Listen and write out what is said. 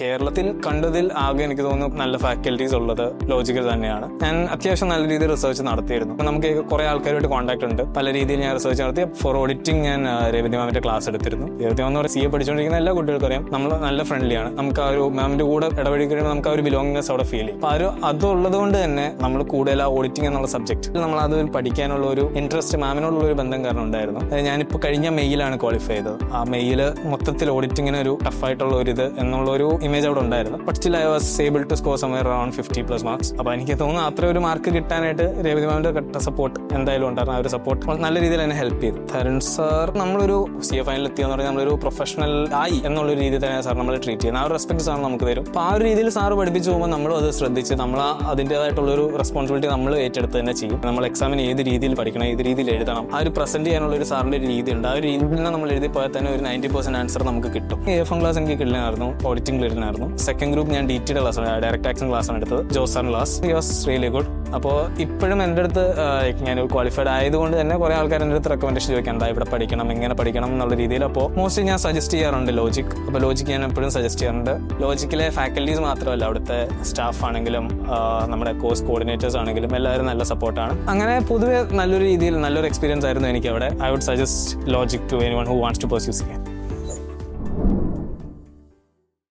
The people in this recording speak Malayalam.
കേരളത്തിൽ കണ്ടതിൽ ആകെ എനിക്ക് തോന്നുന്നു നല്ല ഫാക്കൽറ്റീസ് ഉള്ളത് ലോജിക്കൽ തന്നെയാണ്. ഞാൻ അത്യാവശ്യം നല്ല രീതിയിൽ റിസർച്ച് നടത്തിയിരുന്നു. നമുക്ക് കുറെ ആൾക്കാരുമായിട്ട് കോൺടാക്ട് ഉണ്ട്. പല രീതിയിൽ ഞാൻ റിസർച്ച് നടത്തി. ഫോർ ഓഡിറ്റിംഗ് ഞാൻ രേവതി മാമിന്റെ ക്ലാസ് എടുത്തിരുന്നു. രേവതി മാം എന്ന് പറയുന്നത് CA പഠിച്ചുകൊണ്ടിരിക്കുന്ന എല്ലാ കുട്ടികൾക്കും അറിയാം, നമ്മൾ നല്ല ഫ്രണ്ട്ലിയാണ്. നമുക്ക് ആ ഒരു മാമിന്റെ കൂടെ ഇടപെടി കഴിയുമ്പോൾ നമുക്ക് ആ ഒരു ബിലോങ്ങിനെസ് അവിടെ ഫീൽ ചെയ്യും. അപ്പൊ അതുള്ളത് കൊണ്ട് തന്നെ നമ്മൾ കൂടുതൽ ആ ഓഡിറ്റിംഗ് എന്നുള്ള സബ്ജക്ട് നമ്മൾ അത് പഠിക്കാനുള്ള ഒരു ഇൻട്രസ്റ്റ് മാമിനോടുള്ള ഒരു ബന്ധം കാരണം ഉണ്ടായിരുന്നു. ഞാനിപ്പോൾ കഴിഞ്ഞ മെയിലാണ് ക്വാളിഫൈ ചെയ്തത്. ആ മെയില് മൊത്തത്തിൽ ഓഡിറ്റിങ്ങിന് ഒരു ടഫായിട്ടുള്ള ഒരു ഇത് എന്നുള്ള ഒരു ഇമേജ് അവിടെ ഉണ്ടായിരുന്നു. But still I was able to score somewhere around 50+ marks. അപ്പോൾ എനിക്ക് തോന്നുന്നു അത്ര ഒരു മാർക്ക് കിട്ടാനായിട്ട് രേവതി മാമിന്റെ സപ്പോർട്ട് എന്തായാലും ഉണ്ടായിരുന്നു. ആ ഒരു സപ്പോർട്ട് നല്ല രീതിയിൽ എന്നെ ഹെൽപ്പ് ചെയ്തു. തരുൺ സാർ നമ്മളൊരു CA ഫൈനൽ എത്തിയെന്ന് പറഞ്ഞാൽ നമ്മളൊരു പ്രൊഫഷണൽ ആയി എന്നുള്ള ഒരു രീതിയിൽ തന്നെ സാർ നമ്മൾ ട്രീറ്റ് ചെയ്യുന്നത്. ആ ഒരു റെസ്പെക്ട് സാർ നമുക്ക് തരും. അപ്പോൾ ആ ഒരു രീതിയിൽ സാർ പഠിപ്പിച്ചു പോകുമ്പോൾ നമ്മളും അത് ശ്രദ്ധിച്ച് നമ്മൾ അതിൻ്റെതായിട്ടുള്ള ഒരു റെസ്പോൺസിബിലിറ്റി നമ്മൾ ഏറ്റെടുത്ത് തന്നെ ചെയ്യും. നമ്മൾ എക്സാമിന് ഏത് രീതിയിൽ പഠിക്കണം, ഏത് രീതിയിൽ എഴുതണം, ആ ഒരു പ്രസന്റ് ചെയ്യാനുള്ള ഒരു സാറിന്റെ ഒരു രീതി ഉണ്ട്. ആ ഒരു രീതിയിൽ നിന്ന് നമ്മൾ എഴുതി പോയാൽ തന്നെ ഒരു 90% ആൻസർ നമുക്ക് കിട്ടും. AFM ക്ലാസ് എനിക്ക് കിട്ടുന്നതായിരുന്നു, ഓഡിറ്റിംഗ് ക്ലിയറിനായിരുന്നു. സെക്കൻഡ് ഗ്രൂപ്പ് ഞാൻ DT class, direct action class ആണ് എടുത്തത്. Josan class was really good. അപ്പോൾ ഇപ്പോഴും എൻ്റെ അടുത്ത് ഞാൻ ക്വാളിഫൈഡ് ആയതുകൊണ്ട് തന്നെ കുറെ ആൾക്കാർ എൻ്റെ അടുത്ത് റെക്കമെൻഡേഷൻ ചോദിക്കാൻ, ഇവിടെ പഠിക്കണം, ഇങ്ങനെ പഠിക്കണം എന്നുള്ള രീതിയിൽ. അപ്പോൾ മോസ്റ്റ്ലി ഞാൻ സജസ്റ്റ് ചെയ്യാറുണ്ട് ലോജിക്. അപ്പോൾ ലോജിക് ഞാൻ എപ്പോഴും സജസ്റ്റ് ചെയ്യാറുണ്ട്. ലോജിക്കിലെ ഫാക്കൽറ്റീസ് മാത്രമല്ല, അവിടുത്തെ സ്റ്റാഫ് ആണെങ്കിലും നമ്മുടെ കോഴ്സ് കോർഡിനേറ്റേഴ്സ് ആണെങ്കിലും എല്ലാവരും നല്ല സപ്പോർട്ടാണ്. അങ്ങനെ പൊതുവെ നല്ലൊരു രീതിയിൽ നല്ലൊരു എക്സ്പീരിയൻസ് ആയിരുന്നു എനിക്ക് അവിടെ. I would suggest logic to anyone who wants to pursue CA.